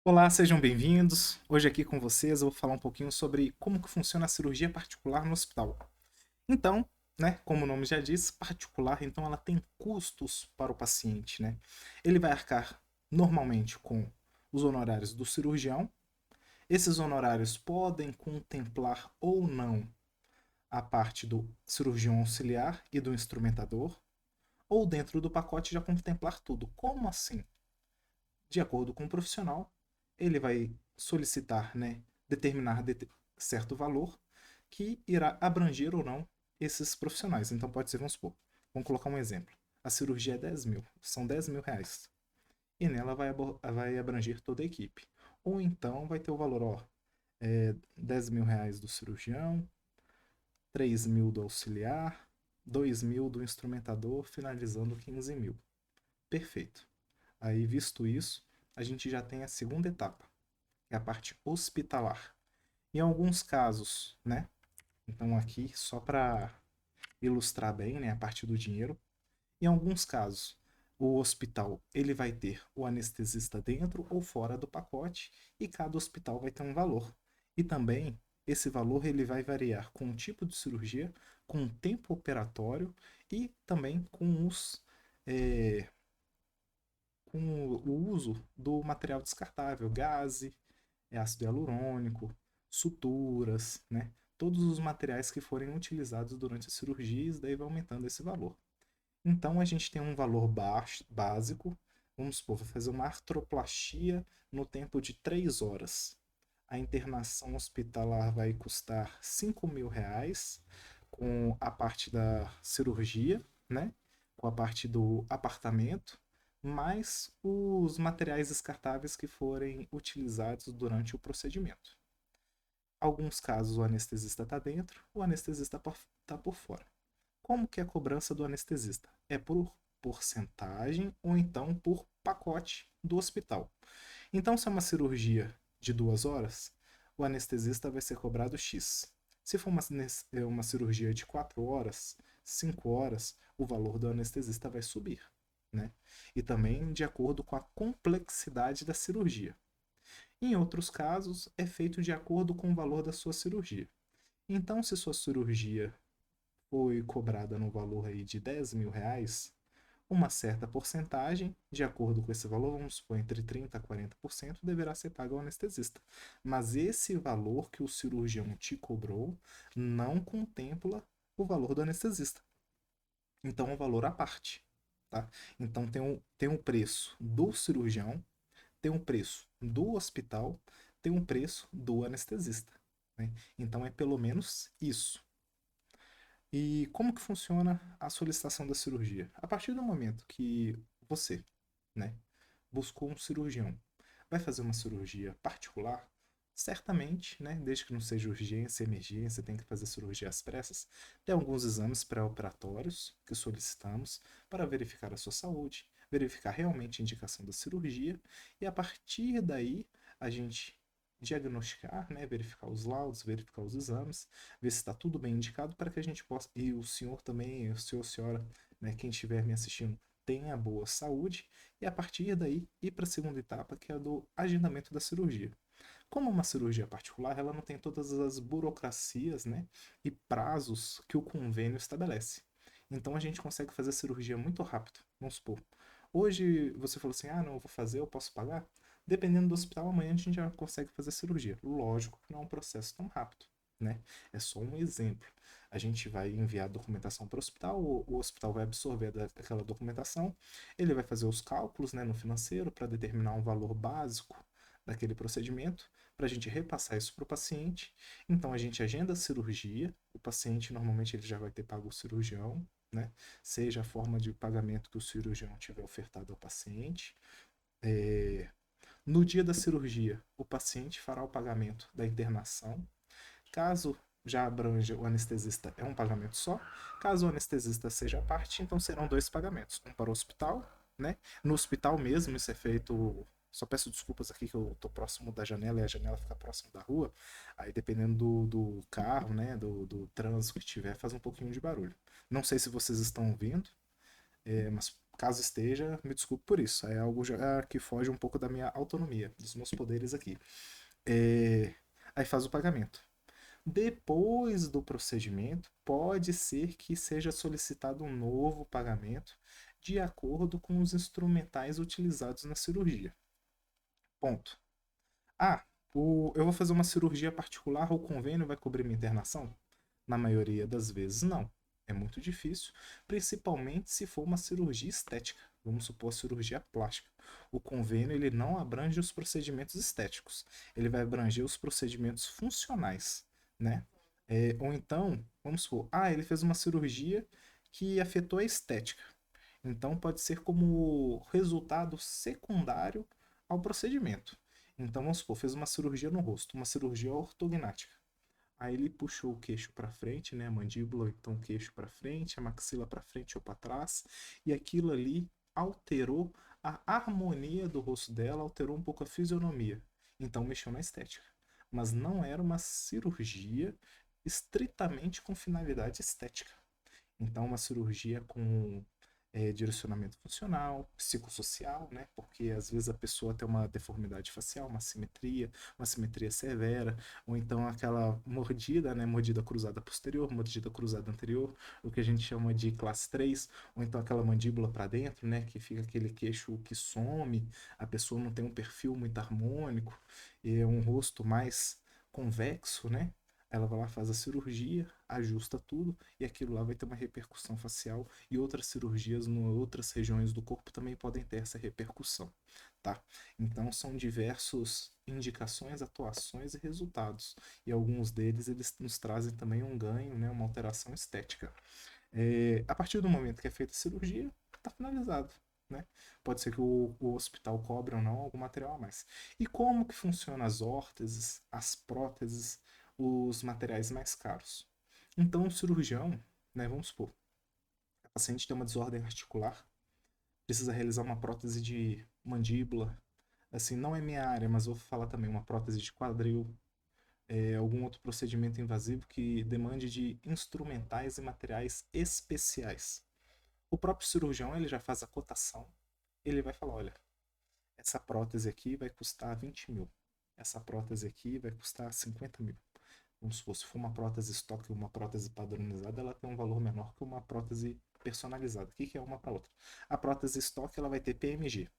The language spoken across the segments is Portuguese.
Olá, sejam bem-vindos. Hoje aqui com vocês eu vou falar um pouquinho sobre como que funciona a cirurgia particular no hospital. Então, né, como o nome já diz, particular, então ela tem custos para o paciente, né? Ele vai arcar normalmente com os honorários do cirurgião. Esses honorários podem contemplar ou não a parte do cirurgião auxiliar e do instrumentador, ou dentro do pacote já contemplar tudo. Como assim? De acordo com o profissional, ele vai solicitar, né, determinar certo valor que irá abranger ou não esses profissionais. Então pode ser, vamos supor, vamos colocar um exemplo. A cirurgia é 10 mil, são 10 mil reais. E nela vai abranger toda a equipe. Ou então vai ter o valor, ó, 10 mil reais do cirurgião, 3 mil do auxiliar, 2 mil do instrumentador, finalizando 15 mil. Perfeito. Aí, visto isso, a gente já tem a segunda etapa, que é a parte hospitalar. Em alguns casos, né? Então aqui só para ilustrar bem, né, a parte do dinheiro. Em alguns casos, o hospital ele vai ter o anestesista dentro ou fora do pacote e cada hospital vai ter um valor. E também esse valor ele vai variar com o tipo de cirurgia, com o tempo operatório e também eh, com o uso do material descartável, gaze, ácido hialurônico, suturas, né? Todos os materiais que forem utilizados durante as cirurgias, daí vai aumentando esse valor. Então a gente tem um valor básico, vamos supor, vou fazer uma artroplastia no tempo de 3 horas. A internação hospitalar vai custar 5 mil reais, com a parte da cirurgia, né? Com a parte do apartamento, mais os materiais descartáveis que forem utilizados durante o procedimento. Alguns casos o anestesista está dentro, o anestesista está por fora. Como que é a cobrança do anestesista? É por porcentagem ou então por pacote do hospital. Então, se é uma cirurgia de 2 horas, o anestesista vai ser cobrado X. Se for uma cirurgia de 4 horas, 5 horas, o valor do anestesista vai subir. Né? E também de acordo com a complexidade da cirurgia. Em outros casos, é feito de acordo com o valor da sua cirurgia. Então, se sua cirurgia foi cobrada no valor aí de 10 mil reais, uma certa porcentagem, de acordo com esse valor, vamos supor, entre 30% a 40%, deverá ser pago ao anestesista. Mas esse valor que o cirurgião te cobrou não contempla o valor do anestesista. Então é um valor à parte. Tá? Então tem um preço do cirurgião, tem um preço do hospital, tem um preço do anestesista. Né? Então é pelo menos isso. E como que funciona a solicitação da cirurgia? A partir do momento que você, né, buscou um cirurgião, vai fazer uma cirurgia particular, certamente, né, desde que não seja urgência, emergência, tem que fazer cirurgia às pressas, tem alguns exames pré-operatórios que solicitamos para verificar a sua saúde, verificar realmente a indicação da cirurgia e a partir daí a gente diagnosticar, né, verificar os laudos, verificar os exames, ver se está tudo bem indicado para que a gente possa, e o senhor também, o senhor, a senhora, né, quem estiver me assistindo, tenha boa saúde e a partir daí ir para a segunda etapa, que é a do agendamento da cirurgia. Como uma cirurgia particular, ela não tem todas as burocracias, né, e prazos que o convênio estabelece. Então a gente consegue fazer a cirurgia muito rápido. Vamos supor, hoje você falou assim: ah, não, eu vou fazer, eu posso pagar? Dependendo do hospital, amanhã a gente já consegue fazer a cirurgia. Lógico que não é um processo tão rápido, né? É só um exemplo. A gente vai enviar a documentação para o hospital, o hospital vai absorver aquela documentação, ele vai fazer os cálculos, né, no financeiro para determinar um valor básico daquele procedimento, para a gente repassar isso para o paciente. Então a gente agenda a cirurgia, o paciente normalmente ele já vai ter pago o cirurgião, né? Seja a forma de pagamento que o cirurgião tiver ofertado ao paciente. É... No dia da cirurgia, o paciente fará o pagamento da internação. Caso já abranja o anestesista, é um pagamento só. Caso o anestesista seja a parte, então serão dois pagamentos. Um para o hospital, né? No hospital mesmo, isso é feito. Só peço desculpas aqui que eu tô próximo da janela e a janela fica próximo da rua. Aí, dependendo do carro, né? Do trânsito que tiver, faz um pouquinho de barulho. Não sei se vocês estão ouvindo, mas Caso esteja, me desculpe por isso. É algo já que foge um pouco da minha autonomia, dos meus poderes aqui. Aí faz o pagamento. Depois do procedimento, pode ser que seja solicitado um novo pagamento de acordo com os instrumentais utilizados na cirurgia. Ponto. Ah, eu vou fazer uma cirurgia particular, o convênio vai cobrir minha internação? Na maioria das vezes, não. É muito difícil, principalmente se for uma cirurgia estética. Vamos supor a cirurgia plástica. O convênio ele não abrange os procedimentos estéticos, ele vai abranger os procedimentos funcionais, né? Ou então, vamos supor, ele fez uma cirurgia que afetou a estética. Então pode ser como resultado secundário ao procedimento. Então vamos supor, fez uma cirurgia no rosto, uma cirurgia ortognática. Aí ele puxou o queixo para frente, né, a mandíbula, então o queixo para frente, a maxila para frente ou para trás, e aquilo ali alterou a harmonia do rosto dela, alterou um pouco a fisionomia. Então mexeu na estética. Mas não era uma cirurgia estritamente com finalidade estética. Então, uma cirurgia com direcionamento funcional, psicossocial, né? Porque às vezes a pessoa tem uma deformidade facial, uma simetria severa, ou então aquela mordida, né? Mordida cruzada posterior, mordida cruzada anterior, o que a gente chama de classe 3, ou então aquela mandíbula para dentro, né? Que fica aquele queixo que some, a pessoa não tem um perfil muito harmônico, e é um rosto mais convexo, né? Ela vai lá, faz a cirurgia, ajusta tudo e aquilo lá vai ter uma repercussão facial e outras cirurgias em outras regiões do corpo também podem ter essa repercussão, tá? Então são diversas indicações, atuações e resultados e alguns deles eles nos trazem também um ganho, né, uma alteração estética. A partir do momento que é feita a cirurgia, está finalizado. Né? Pode ser que o hospital cobre ou não algum material a mais. E como que funciona as órteses, as próteses, os materiais mais caros? Então, o cirurgião, né, vamos supor, a paciente tem uma desordem articular, precisa realizar uma prótese de mandíbula, assim, não é minha área, mas vou falar também uma prótese de quadril, algum outro procedimento invasivo que demande de instrumentais e materiais especiais. O próprio cirurgião ele já faz a cotação, ele vai falar, olha, essa prótese aqui vai custar 20 mil, essa prótese aqui vai custar 50 mil. Vamos supor, se for uma prótese estoque ou uma prótese padronizada, ela tem um valor menor que uma prótese personalizada. O que é uma para outra? A prótese estoque ela vai ter PMG.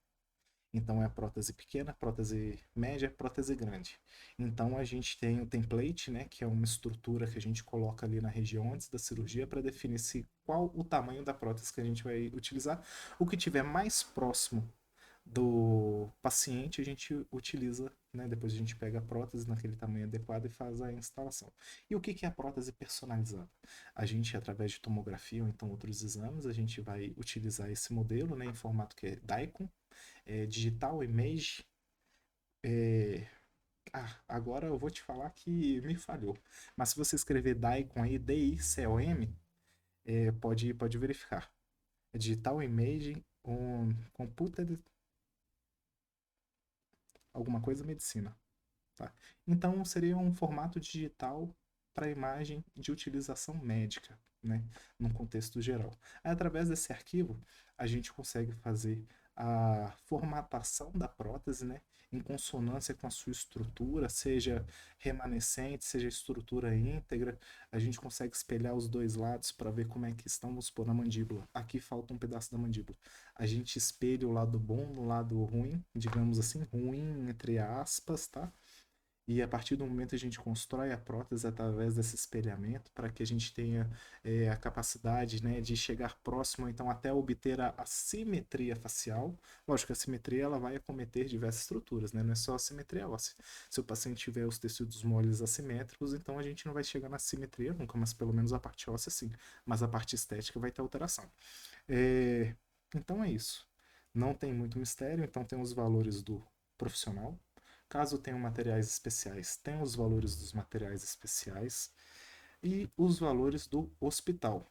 Então é a prótese pequena, prótese média, prótese grande. Então a gente tem o template, né, que é uma estrutura que a gente coloca ali na região antes da cirurgia para definir qual o tamanho da prótese que a gente vai utilizar. O que tiver mais próximo do paciente a gente utiliza, né? Depois a gente pega a prótese naquele tamanho adequado e faz a instalação. E o que é a prótese personalizada? A gente, através de tomografia ou então outros exames, a gente vai utilizar esse modelo, né, em formato que é DICOM, Digital Image. Agora eu vou te falar que me falhou. Mas se você escrever DICOM aí, DICOM, pode verificar. É Digital Imaging on Computed alguma coisa medicina. Tá? Então seria um formato digital para imagem de utilização médica, né, num contexto geral. Aí, através desse arquivo, a gente consegue fazer a formatação da prótese, né, em consonância com a sua estrutura, seja remanescente, seja estrutura íntegra. A gente consegue espelhar os dois lados para ver como é que estão, vamos supor, na mandíbula. Aqui falta um pedaço da mandíbula. A gente espelha o lado bom no lado ruim, digamos assim, ruim entre aspas, tá? E a partir do momento a gente constrói a prótese através desse espelhamento para que a gente tenha a capacidade, né, de chegar próximo, então até obter a simetria facial. Lógico que a simetria ela vai acometer diversas estruturas, né? Não é só a simetria óssea. Se o paciente tiver os tecidos moles assimétricos, então a gente não vai chegar na simetria nunca, mas pelo menos a parte óssea sim. Mas a parte estética vai ter alteração. É... Então é isso. Não tem muito mistério, então tem os valores do profissional. Caso tenham materiais especiais, tem os valores dos materiais especiais e os valores do hospital.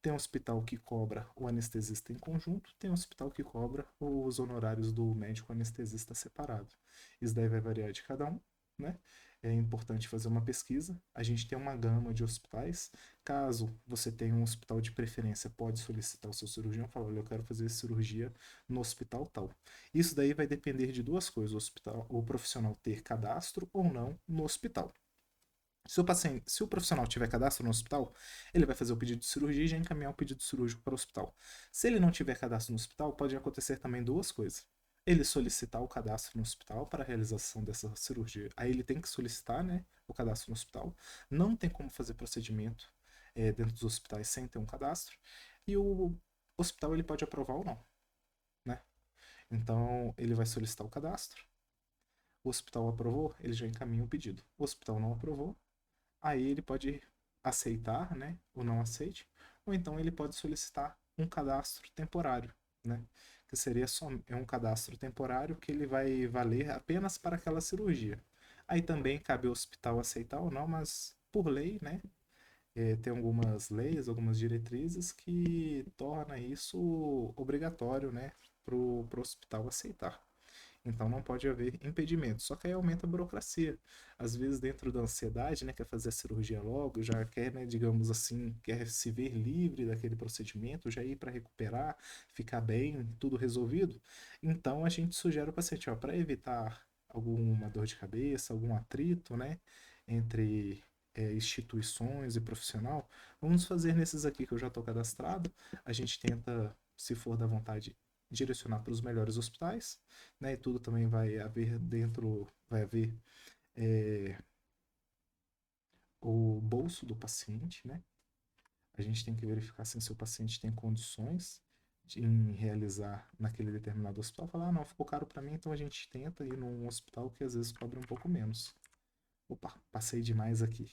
Tem hospital que cobra o anestesista em conjunto, tem hospital que cobra os honorários do médico anestesista separado. Isso daí vai variar de cada um, né? é importante fazer uma pesquisa. A gente tem uma gama de hospitais. Caso você tenha um hospital de preferência, pode solicitar o seu cirurgião, falar, olha, eu quero fazer cirurgia no hospital tal. Isso daí vai depender de duas coisas, o profissional ter cadastro ou não no hospital. Se o profissional tiver cadastro no hospital, ele vai fazer o pedido de cirurgia e já encaminhar o pedido cirúrgico para o hospital. Se ele não tiver cadastro no hospital, pode acontecer também duas coisas. Ele solicitar o cadastro no hospital para a realização dessa cirurgia. Aí ele tem que solicitar, né, o cadastro no hospital. Não tem como fazer procedimento dentro dos hospitais sem ter um cadastro. E o hospital ele pode aprovar ou não, né? Então ele vai solicitar o cadastro. O hospital aprovou, ele já encaminha o pedido. O hospital não aprovou, aí ele pode aceitar, né, ou não aceite, ou então ele pode solicitar um cadastro temporário, né, que seria só um cadastro temporário que ele vai valer apenas para aquela cirurgia. Aí também cabe ao hospital aceitar ou não, mas por lei, né, tem algumas leis, algumas diretrizes que torna isso obrigatório, né, para o hospital aceitar. Então não pode haver impedimento. Só que aí aumenta a burocracia. Às vezes, dentro da ansiedade, né, quer fazer a cirurgia logo, já quer, né, digamos assim, quer se ver livre daquele procedimento, já ir para recuperar, ficar bem, tudo resolvido. Então a gente sugere ao paciente, ó, para evitar alguma dor de cabeça, algum atrito, né, entre instituições e profissional, vamos fazer nesses aqui que eu já estou cadastrado. A gente tenta, se for da vontade, direcionar para os melhores hospitais, né? E tudo também vai haver dentro, vai haver é, o bolso do paciente, né? A gente tem que verificar se o seu paciente tem condições em realizar naquele determinado hospital. Falar, ah, não, ficou caro para mim, então a gente tenta ir num hospital que às vezes cobra um pouco menos. Opa, passei demais aqui.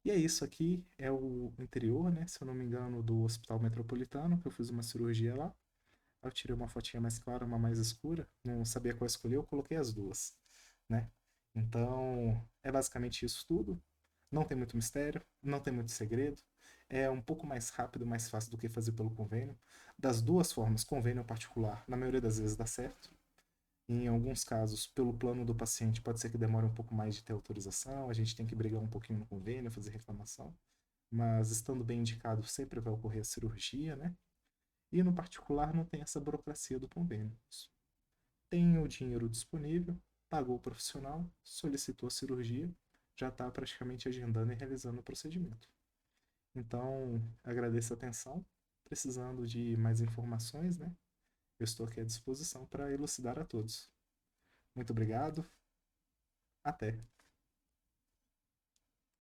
E é isso aqui, é o interior, né? Se eu não me engano, do Hospital Metropolitano, que eu fiz uma cirurgia lá. Eu tirei uma fotinha mais clara, uma mais escura. Não sabia qual escolher, eu coloquei as duas, né? Então, é basicamente isso tudo. Não tem muito mistério, não tem muito segredo. É um pouco mais rápido, mais fácil do que fazer pelo convênio. Das duas formas, convênio particular, na maioria das vezes dá certo. Em alguns casos, pelo plano do paciente, pode ser que demore um pouco mais de ter autorização, a gente tem que brigar um pouquinho no convênio, fazer reclamação. Mas estando bem indicado, sempre vai ocorrer a cirurgia, né? E no particular não tem essa burocracia do convênio. Tem o dinheiro disponível, pagou o profissional, solicitou a cirurgia, já está praticamente agendando e realizando o procedimento. Então, agradeço a atenção. Precisando de mais informações, né? Eu estou aqui à disposição para elucidar a todos. Muito obrigado. Até.